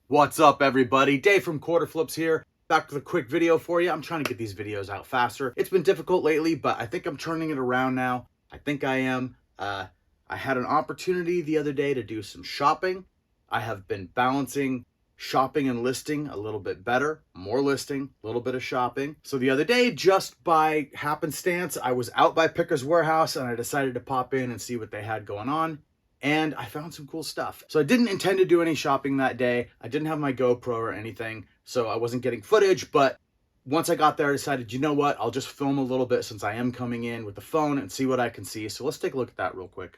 What's up, everybody? Dave from Quarter Flips here, back with a quick video for you. I'm trying to get these videos out faster. It's been difficult lately, but I think I'm turning it around now. I think I am. I had an opportunity the other day to do some shopping. I have been balancing shopping and listing a little bit better. More listing, a little bit of shopping. So the other day, just by happenstance, I was out by Picker's Warehouse and I decided to pop in and see what they had going on. And I found some cool stuff. So I didn't intend to do any shopping that day. I didn't have my GoPro or anything, so I wasn't getting footage, but once I got there, I decided, you know what, I'll just film a little bit since I am coming in with the phone and see what I can see. So let's take a look at that real quick.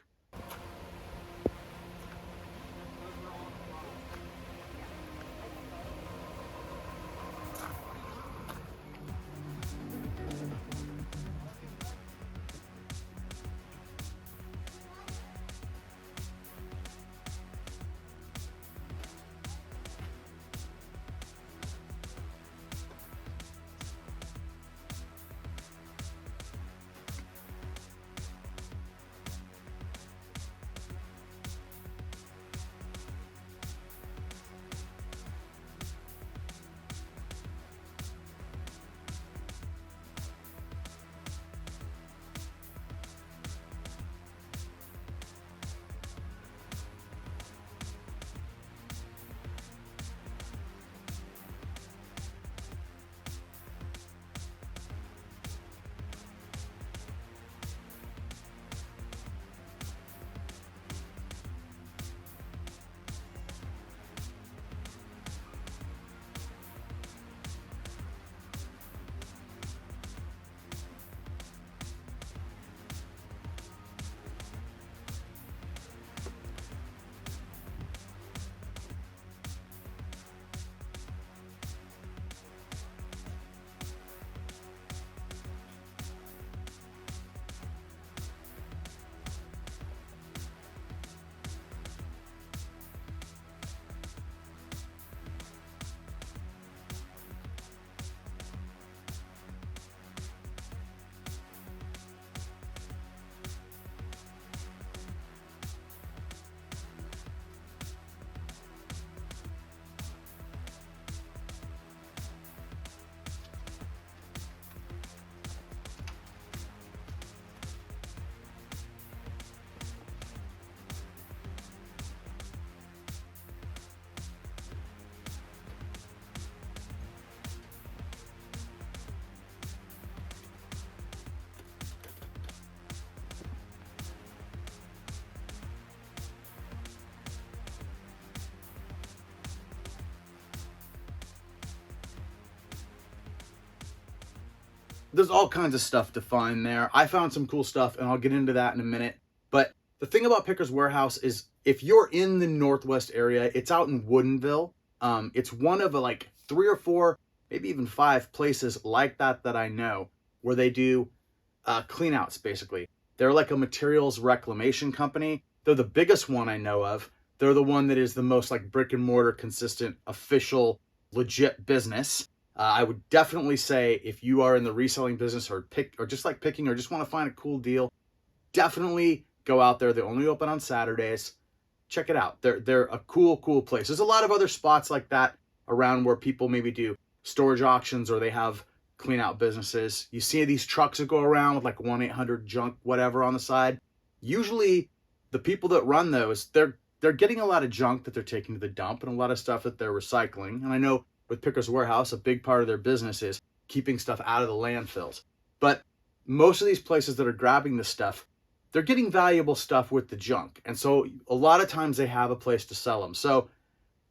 There's all kinds of stuff to find there. I found some cool stuff, and I'll get into that in a minute. But the thing about Picker's Warehouse is if you're in the Northwest area, it's out in Woodinville. It's one of like 3 or 4, maybe even 5 places like that I know where they do cleanouts, basically. They're like a materials reclamation company. They're the biggest one I know of. They're the one that is the most like brick and mortar, consistent, official, legit business. I would definitely say if you are in the reselling business or just like picking or just want to find a cool deal, definitely go out there. They only open on Saturdays. Check it out. They're a cool place. There's a lot of other spots like that around where people maybe do storage auctions or they have clean out businesses. You see these trucks that go around with like 1-800-JUNK whatever on the side. Usually the people that run those, they're getting a lot of junk that they're taking to the dump and a lot of stuff that they're recycling. And I know with Picker's Warehouse, a big part of their business is keeping stuff out of the landfills. But most of these places that are grabbing this stuff, they're getting valuable stuff with the junk. And so a lot of times they have a place to sell them. So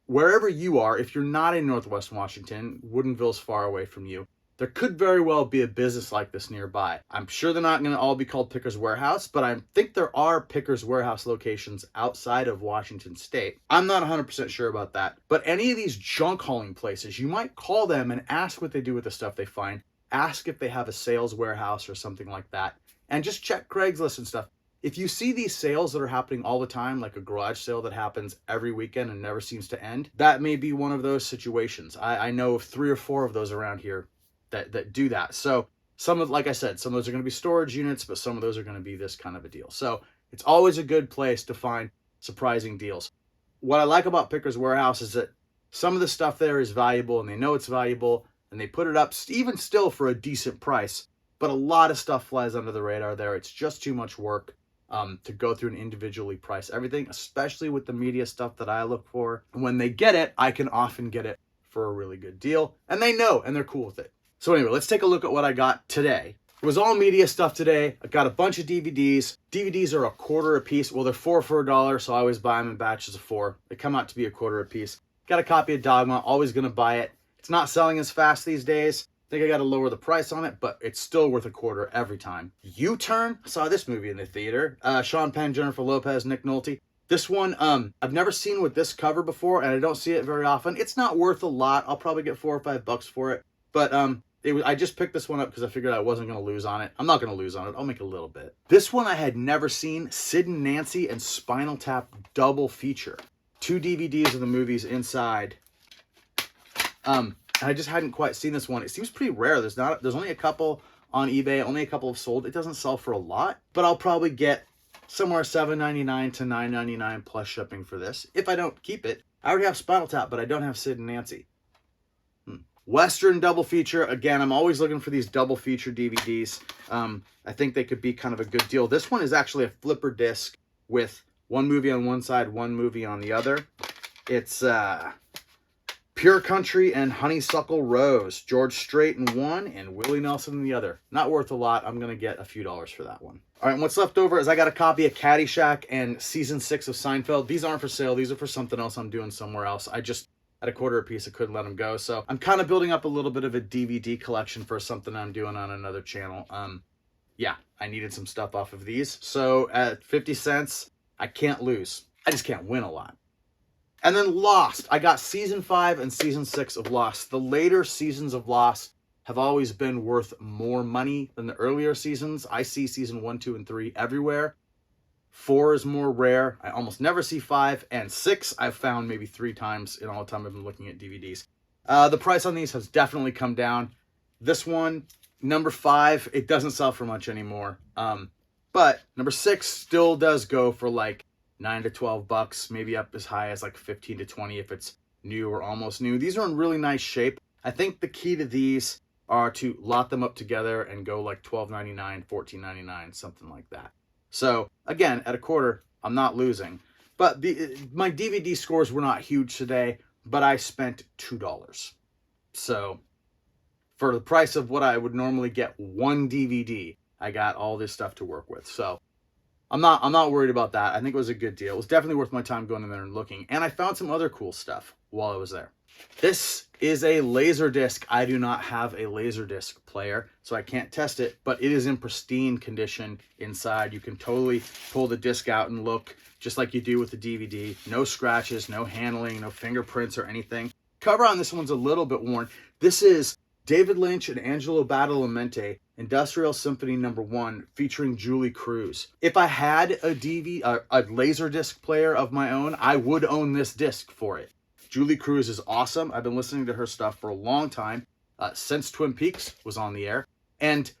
wherever you are, if you're not in Northwest Washington, Woodinville's far away from you, there could very well be a business like this nearby. I'm sure they're not going to all be called Picker's Warehouse, but I think there are Picker's Warehouse locations outside of Washington State. I'm not 100% sure about that, but any of these junk hauling places, you might call them and ask what they do with the stuff they find. Ask if they have a sales warehouse or something like that, and just check Craigslist and stuff. If you see these sales that are happening all the time, like a garage sale that happens every weekend and never seems to end, that may be one of those situations. I know of 3 or 4 of those around here that do that. So some of, like I said, some of those are going to be storage units, but some of those are going to be this kind of a deal. So it's always a good place to find surprising deals. What I like about Picker's Warehouse is that Some of the stuff there is valuable and they know it's valuable and they put it up even still for a decent price, but a lot of stuff flies under the radar there. It's just too much work to go through and individually price everything, especially with the media stuff that I look for. And when they get it, I can often get it for a really good deal, and they know and they're cool with it. So anyway, let's take a look at what I got today. It was all media stuff today. I got a bunch of DVDs. DVDs are $1 a piece. Well, they're 4 for $1, so I always buy them in batches of 4. They come out to be $1 a piece. Got a copy of Dogma, always gonna buy it. It's not selling as fast these days. I think I gotta lower the price on it, but it's still worth $1 every time. U-Turn, I saw this movie in the theater. Sean Penn, Jennifer Lopez, Nick Nolte. This one, I've never seen with this cover before, and I don't see it very often. It's not worth a lot. I'll probably get $4 or $5 for it. But I just picked this one up because I figured I wasn't going to lose on it. I'm not going to lose on it. I'll make a little bit. This one I had never seen. Sid and Nancy and Spinal Tap double feature. 2 DVDs of the movies inside. I just hadn't quite seen this one. It seems pretty rare. There's only a couple on eBay. Only a couple have sold. It doesn't sell for a lot, but I'll probably get somewhere $7.99 to $9.99 plus shipping for this if I don't keep it. I already have Spinal Tap, but I don't have Sid and Nancy. Western double feature. Again, I'm always looking for these double feature DVDs. I think they could be kind of a good deal. This one is actually a flipper disc with one movie on one side, one movie on the other. It's Pure Country and Honeysuckle Rose. George Strait in one and Willie Nelson in the other. Not worth a lot. I'm going to get a few dollars for that one. All right, and what's left over is I got a copy of Caddyshack and Season 6 of Seinfeld. These aren't for sale. These are for something else I'm doing somewhere else. I just, at $1 a piece, I couldn't let them go. So I'm kind of building up a little bit of a DVD collection for something I'm doing on another channel. Yeah, I needed some stuff off of these. So at 50 cents, I can't lose. I just can't win a lot. And then Lost. I got Season 5 and Season 6 of Lost. The later seasons of Lost have always been worth more money than the earlier seasons. I see Season 1, 2, and 3 everywhere. 4 is more rare. I almost never see 5. And 6 I've found maybe 3 times in all the time I've been looking at DVDs. The price on these has definitely come down. This one, number 5, it doesn't sell for much anymore. But number 6 still does go for like $9 to $12, maybe up as high as like 15 to 20 if it's new or almost new. These are in really nice shape. I think the key to these are to lot them up together and go like $12.99, $14.99, something like that. So again, at $1, I'm not losing. But my DVD scores were not huge today, but I spent $2. So for the price of what I would normally get one DVD, I got all this stuff to work with. So I'm not worried about that. I think it was a good deal. It was definitely worth my time going in there and looking. And I found some other cool stuff while I was there. This is a Laserdisc. I do not have a Laserdisc player, so I can't test it, but it is in pristine condition inside. You can totally pull the disc out and look just like you do with the DVD. No scratches, no handling, no fingerprints or anything. Cover on this one's a little bit worn. This is David Lynch and Angelo Badalamenti, Industrial Symphony No. 1, featuring Julie Cruz. If I had a Laserdisc player of my own, I would own this disc for it. Julie Cruz is awesome. I've been listening to her stuff for a long time, since Twin Peaks was on the air. And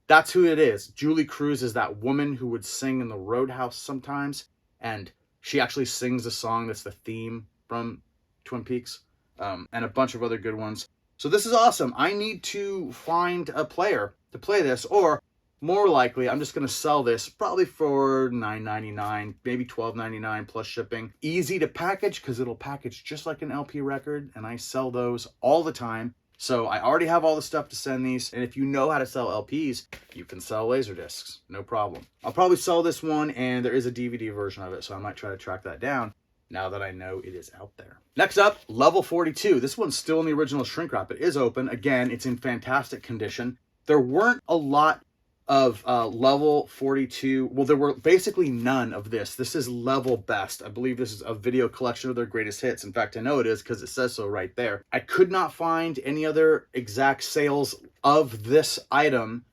that's who it is. Julie Cruz is that woman who would sing in the Roadhouse sometimes. And she actually sings a song that's the theme from Twin Peaks, and a bunch of other good ones. So this is awesome. I need to find a player to play this, or more likely, I'm just going to sell this probably for $9.99, maybe $12.99 plus shipping. Easy to package because it'll package just like an LP record, and I sell those all the time. So I already have all the stuff to send these, and if you know how to sell LPs, you can sell Laserdiscs, no problem. I'll probably sell this one, and there is a DVD version of it, so I might try to track that down now that I know it is out there. Next up, Level 42. This one's still in the original shrink wrap. It is open. Again, it's in fantastic condition. There weren't a lot of Level 42. Well, there were basically none of this. This is Level Best. I believe this is a video collection of their greatest hits. In fact, I know it is because it says so right there. I could not find any other exact sales of this item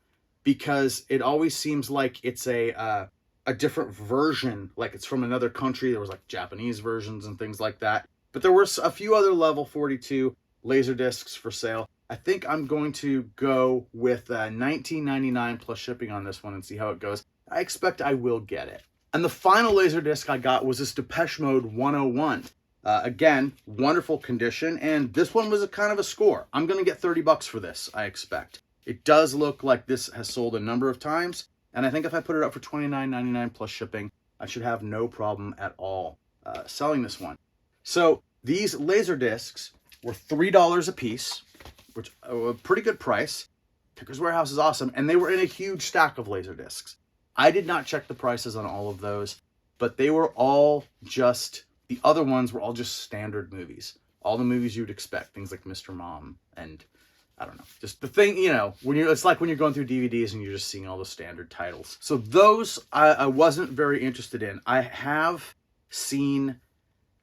because it always seems like it's a different version, like it's from another country. There was like Japanese versions and things like that. But there were a few other Level 42 Laserdiscs for sale. I think I'm going to go with $19.99 plus shipping on this one and see how it goes. I expect I will get it. And the final Laserdisc I got was this Depeche Mode 101. Again, wonderful condition, and this one was a kind of a score. I'm going to get 30 bucks for this, I expect. It does look like this has sold a number of times, and I think if I put it up for $29.99 plus shipping, I should have no problem at all selling this one. So these Laserdiscs were $3 a piece, which a pretty good price. Pickers Warehouse is awesome, and they were in a huge stack of Laserdiscs. I did not check the prices on all of those, but they were all just, the other ones were all just standard movies. All the movies you'd expect, things like Mr. Mom and I don't know, just the thing, you know, when you're, it's like when you're going through DVDs and you're just seeing all the standard titles. So those I wasn't very interested in. I have seen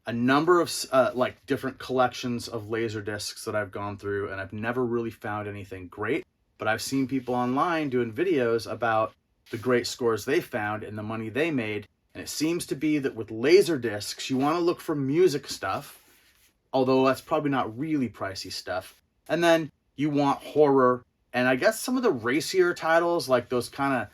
a number of like different collections of Laserdiscs that I've gone through, and I've never really found anything great, but I've seen people online doing videos about the great scores they found and the money they made. And it seems to be that with Laserdiscs, you want to look for music stuff, although that's probably not really pricey stuff. And then you want horror, and I guess some of the racier titles, like those kind of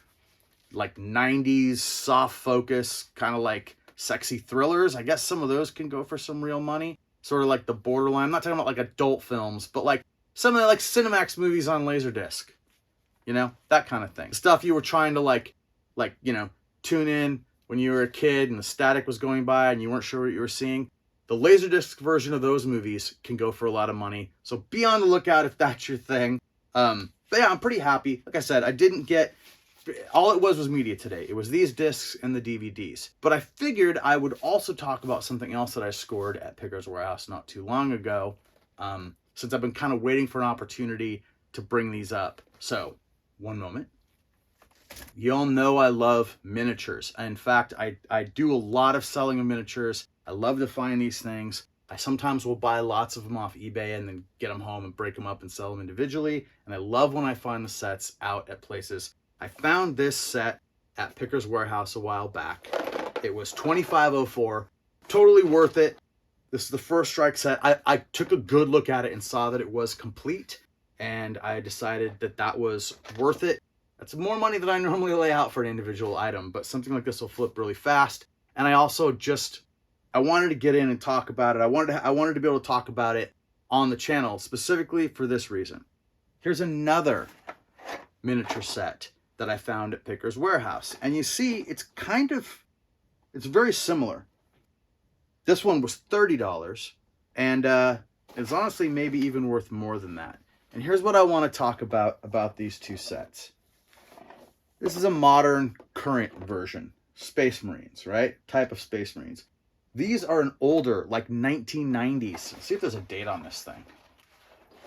like 90s soft focus, kind of like sexy thrillers. I guess some of those can go for some real money. Sort of like the borderline. I'm not talking about like adult films, but like some of the like Cinemax movies on Laserdisc. You know, that kind of thing. Stuff you were trying to like, you know, tune in when you were a kid and the static was going by and you weren't sure what you were seeing. The Laserdisc version of those movies can go for a lot of money. So be on the lookout if that's your thing. But yeah, I'm pretty happy. Like I said, I didn't get, all it was media today. It was these discs and the DVDs. But I figured I would also talk about something else that I scored at Pickers Warehouse not too long ago, since I've been kind of waiting for an opportunity to bring these up. So, one moment. You all know I love miniatures. In fact, I do a lot of selling of miniatures. I love to find these things. I sometimes will buy lots of them off eBay and then get them home and break them up and sell them individually. And I love when I find the sets out at places. I found this set at Pickers Warehouse a while back. It was $25.04. Totally worth it. This is the First Strike set. I took a good look at it and saw that it was complete. And I decided that that was worth it. That's more money than I normally lay out for an individual item, but something like this will flip really fast. And I also just, I wanted to get in and talk about it. I wanted to be able to talk about it on the channel specifically for this reason. Here's another miniature set that I found at Pickers Warehouse. And you see, it's very similar. This one was $30 and it's honestly maybe even worth more than that. And here's what I want to talk about these two sets. This is a modern, current version. Space Marines, right? Type of Space Marines. These are an older, like 1990s. Let's see if there's a date on this thing.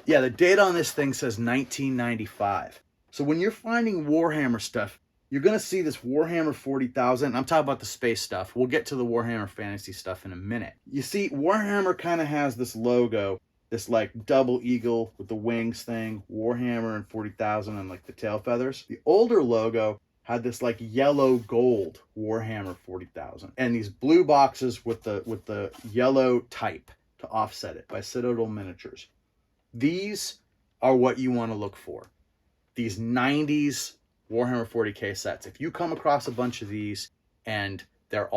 Yeah, the date on this thing says 1995. So when you're finding Warhammer stuff, you're going to see this Warhammer 40,000. I'm talking about the space stuff. We'll get to the Warhammer fantasy stuff in a minute. You see, Warhammer kind of has this logo, this like double eagle with the wings thing, Warhammer and 40,000 and like the tail feathers. The older logo had this like yellow gold Warhammer 40,000 and these blue boxes with the yellow type to offset it by Citadel Miniatures. These are what you want to look for. These 90s Warhammer 40K sets. If you come across a bunch of these and they're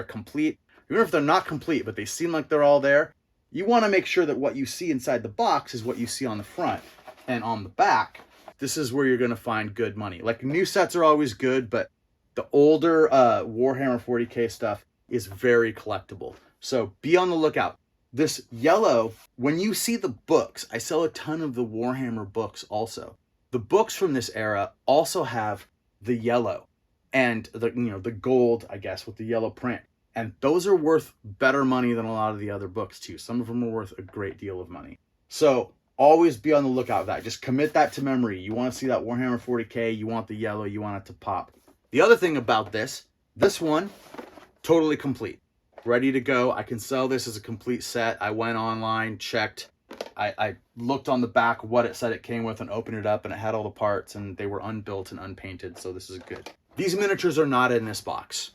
complete, even if they're not complete, but they seem like they're all there, you want to make sure that what you see inside the box is what you see on the front. And on the back, this is where you're going to find good money. Like, new sets are always good, but the older Warhammer 40K stuff is very collectible. So be on the lookout. This yellow, when you see the books, I sell a ton of the Warhammer books also. The books from this era also have the yellow and the gold, I guess, with the yellow print. And those are worth better money than a lot of the other books too. Some of them are worth a great deal of money. So always be on the lookout for that. Just commit that to memory. You want to see that Warhammer 40K, you want the yellow, you want it to pop. The other thing about this one, totally complete. Ready to go. I can sell this as a complete set. I went online, checked. I looked on the back what it said it came with and opened it up, and it had all the parts and they were unbuilt and unpainted. So this is good. These miniatures are not in this box.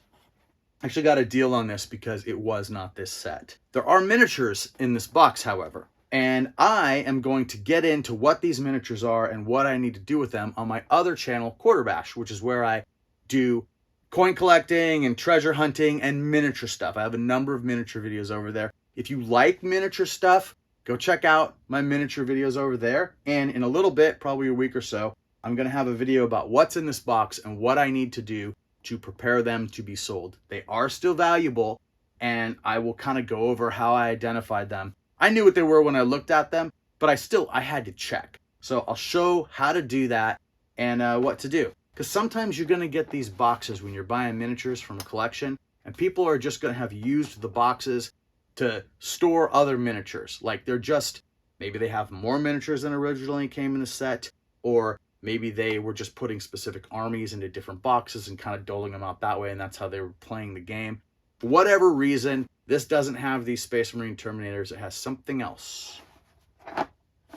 I actually got a deal on this because it was not this set. There are miniatures in this box, however, and I am going to get into what these miniatures are and what I need to do with them on my other channel, Quarterbash, which is where I do coin collecting and treasure hunting and miniature stuff. I have a number of miniature videos over there. If you like miniature stuff, go check out my miniature videos over there. And in a little bit, probably a week or so, I'm going to have a video about what's in this box and what I need to do to prepare them to be sold. They are still valuable, and I will kind of go over how I identified them. I knew what they were when I looked at them, but I had to check. So I'll show how to do that and what to do. Because sometimes you're going to get these boxes when you're buying miniatures from a collection, and people are just going to have used the boxes to store other miniatures. Like maybe they have more miniatures than originally came in the set, or maybe they were just putting specific armies into different boxes and kind of doling them out that way, and that's how they were playing the game. For whatever reason, this doesn't have these Space Marine Terminators. It has something else.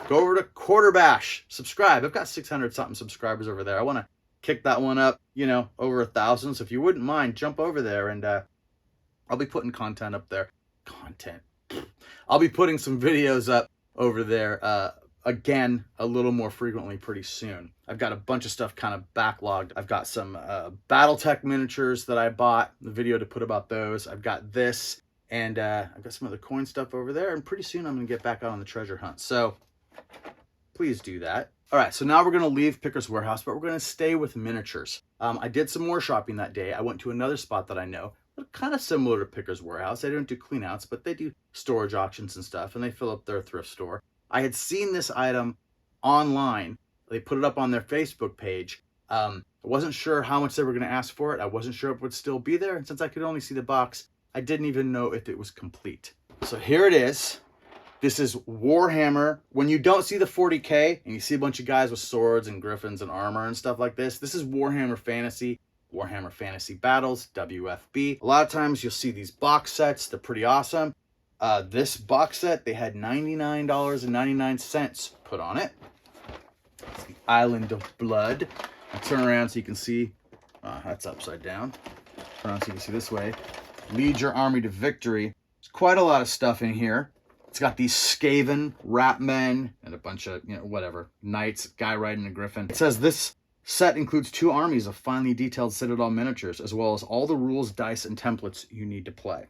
Go over to Quarterbash. Subscribe. I've got 600 something subscribers over there. I want to kick that one up, over 1,000. So if you wouldn't mind, jump over there, and I'll be putting content up there. I'll be putting some videos up over there again a little more frequently pretty soon. I've got a bunch of stuff kind of backlogged. I've got some BattleTech miniatures that I bought, the video to put about those. I've got this, and I've got some other coin stuff over there, and pretty soon I'm going to get back out on the treasure hunt. So please do that. All right, so now we're going to leave Picker's Warehouse, but we're going to stay with miniatures. I did some more shopping that day. I went to another spot that I know, kind of similar to Picker's Warehouse. They don't do cleanouts, but they do storage auctions and stuff, and they fill up their thrift store. I had seen this item online. They put it up on their Facebook page. I wasn't sure how much they were going to ask for it. I wasn't sure if it would still be there, and since I could only see the box, I didn't even know if it was complete. So here it is. This is Warhammer. When you don't see the 40K and you see a bunch of guys with swords and griffins and armor and stuff like this, this is Warhammer Fantasy, Warhammer Fantasy Battles, WFB. A lot of times you'll see these box sets. They're pretty awesome. This box set, they had $99.99 put on it. It's the Island of Blood. I'll turn around so you can see. That's upside down. Turn around so you can see this way. Lead your army to victory. There's quite a lot of stuff in here. It's got these Skaven, rat men, and a bunch of, whatever, knights, guy riding a griffin. It says this set includes 2 armies of finely detailed Citadel miniatures, as well as all the rules, dice, and templates you need to play.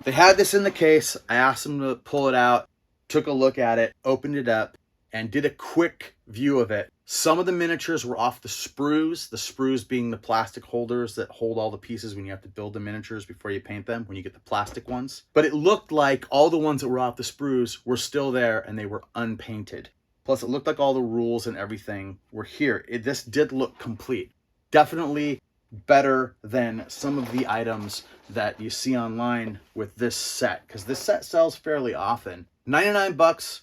They had this in the case. I asked them to pull it out, took a look at it, opened it up, and did a quick view of it. Some of the miniatures were off the sprues being the plastic holders that hold all the pieces when you have to build the miniatures before you paint them, when you get the plastic ones. But it looked like all the ones that were off the sprues were still there and they were unpainted. Plus, it looked like all the rules and everything were here. This did look complete. Definitely better than some of the items that you see online with this set, because this set sells fairly often. 99 bucks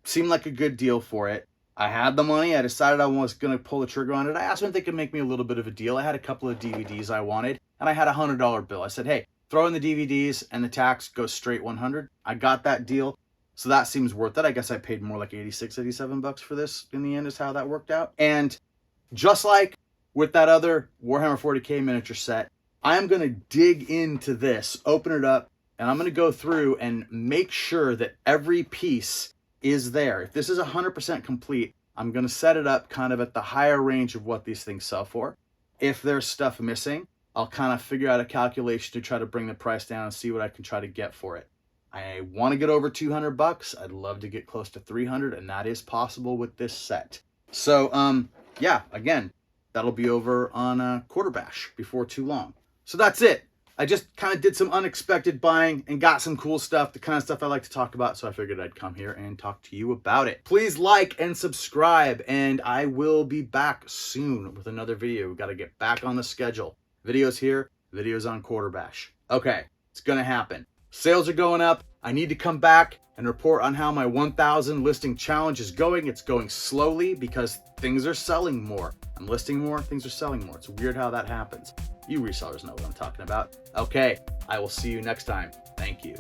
seemed like a good deal for it. I had the money. I decided I was going to pull the trigger on it. I asked them if they could make me a little bit of a deal. I had a couple of DVDs I wanted, and I had a $100 bill. I said, hey, throw in the DVDs and the tax goes straight 100. I got that deal, so that seems worth it. I guess I paid more like 86, 87 bucks for this in the end is how that worked out. And just like with that other Warhammer 40K miniature set, I am going to dig into this, open it up, and I'm going to go through and make sure that every piece is there. If this is 100% complete, I'm going to set it up kind of at the higher range of what these things sell for. If there's stuff missing, I'll kind of figure out a calculation to try to bring the price down and see what I can try to get for it. I want to get over 200 bucks. I'd love to get close to 300, and that is possible with this set. So, yeah, again, that'll be over on Quarterbash before too long. So that's it. I just kind of did some unexpected buying and got some cool stuff, the kind of stuff I like to talk about, so I figured I'd come here and talk to you about it. Please like and subscribe, and I will be back soon with another video. We've got to get back on the schedule. Videos here, videos on Quarterbash. Okay, it's going to happen. Sales are going up. I need to come back and report on how my 1,000 listing challenge is going. It's going slowly because things are selling more. I'm listing more, things are selling more. It's weird how that happens. You resellers know what I'm talking about. Okay, I will see you next time. Thank you.